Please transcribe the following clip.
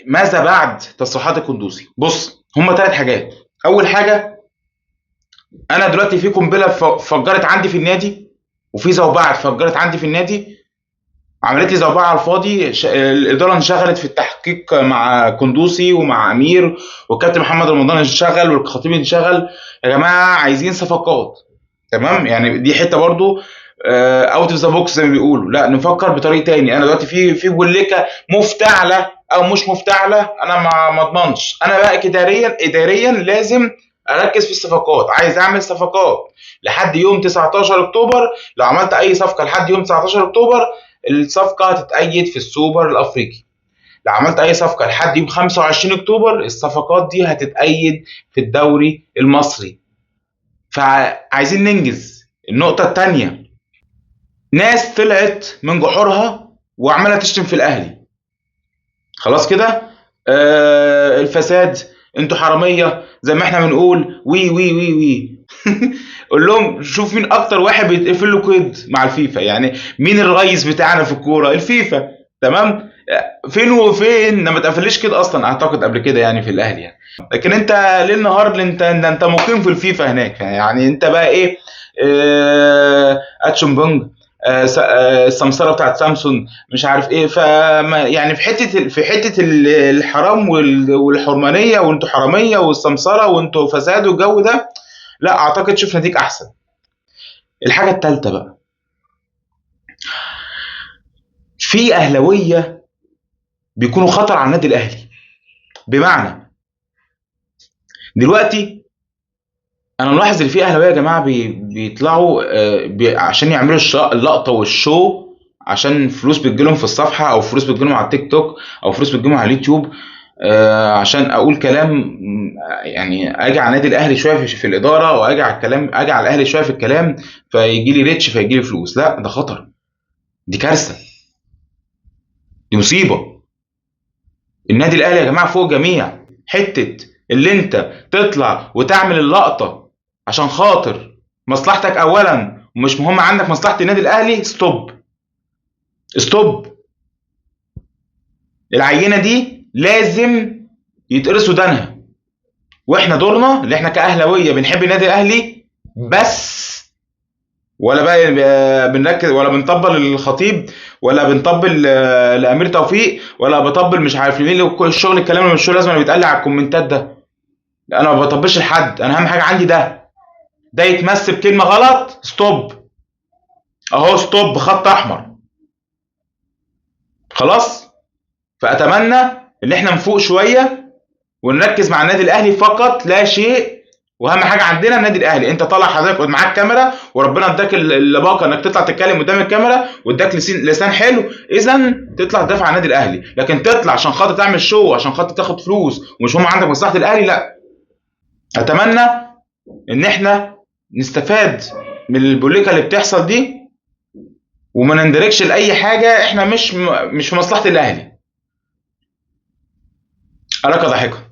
ماذا بعد تصريحات القندوسي؟ بص، هما 3 حاجات. اول حاجه، انا دلوقتي في قنبله فجرت عندي في النادي، وفي زوبعه اتفجرت عندي في النادي، عملت لي زوبعه على الفاضي. الاداره انشغلت في التحقيق مع قندوسي ومع امير، والكابتن محمد رمضان انشغل، والخطيب انشغل. يا جماعه عايزين صفقات، تمام؟ يعني دي حته برضو اوت اوف ذا بوكس زي ما بيقولوا. لا، نفكر بطريقه تاني. انا دلوقتي في بوليكه مفتعله او مش مفتعله، انا ما اضمنش. انا بقى اداريا لازم اركز في الصفقات. عايز اعمل صفقات لحد يوم 19 اكتوبر. لو عملت اي صفقه لحد يوم 19 اكتوبر، الصفقه هتتأيد في السوبر الافريقي. لو عملت اي صفقه لحد يوم 25 اكتوبر، الصفقات دي هتتأيد في الدوري المصري. فعايزين ننجز. النقطه الثانيه، ناس طلعت من جحورها وعماله تشتم في الاهلي. خلاص كده، الفساد، انتوا حراميه زي ما احنا بنقول، وي وي وي وي. قول لهم شوف مين اكتر واحد بيتقفل له قيد مع الفيفا. يعني مين الرئيس بتاعنا في الكوره؟ الفيفا، تمام. فين وفين ما اتقفلش كده اصلا، اعتقد قبل كده يعني في الاهلي يعني. لكن انت ليل نهار انت مقيم في الفيفا هناك. يعني انت بقى ايه؟ اتشمبونج، السمسره بتاعت سامسونج، مش عارف ايه. يعني في حته الحرام والحرمانيه، وانتوا حراميه والسمسره وانتوا فساد والجو ده. لا، اعتقد شفنا ديك احسن. الحاجه الثالثه بقى، في اهلاويه بيكونوا خطر على النادي الاهلي. بمعنى، دلوقتي انا ملاحظ ان في اهلاويه يا جماعه بيطلعوا عشان يعملوا اللقطه والشو، عشان فلوس بتجيلهم في الصفحه، او فلوس بتجيلهم على التيك توك، او فلوس بتجيلهم على اليوتيوب. عشان اقول كلام، يعني اجي على النادي الاهلي شويه في الاداره، واجي على الكلام، اجي على الاهلي شويه في الكلام، فيجي لي ريتش، فيجي لي فلوس. لا، ده خطر، دي كارثه، دي مصيبه. النادي الاهلي يا جماعه فوق جميع. حته اللي انت تطلع وتعمل اللقطه عشان خاطر مصلحتك اولا، ومش مهم عندك مصلحه النادي الاهلي، ستوب ستوب. العينه دي لازم يتقرصوا ودانها. واحنا دورنا اللي احنا كاهلاويه بنحب النادي الاهلي بس، ولا بقى بنركز، ولا بنطبل الخطيب، ولا بنطبل لامير توفيق، ولا بطبل مش عارف مين. الشغل الكلام اللي مش لازم اللي بيتقال على الكومنتات ده. لا، انا ما بطبلش لحد. انا اهم حاجه عندي ده يتمس بكلمه غلط، ستوب. اهو ستوب، خط احمر، خلاص. فاتمنى ان احنا نفوق شويه ونركز مع النادي الاهلي فقط لا شيء. واهم حاجه عندنا النادي الاهلي. انت طالع حضرتك معاك كاميرا، وربنا اداك اللباقه انك تطلع تتكلم قدام الكاميرا، واداك لسان حلو، اذا تطلع تدافع عن النادي الاهلي. لكن تطلع عشان خاطر تعمل شو، عشان خاطر تاخد فلوس، ومش هم عندك مصلحه الاهلي، لا. اتمنى ان احنا نستفاد من البوليكا اللي بتحصل دي، وما نندركش لاي حاجه احنا مش في مصلحه الاهلي. اراك ضاحكا.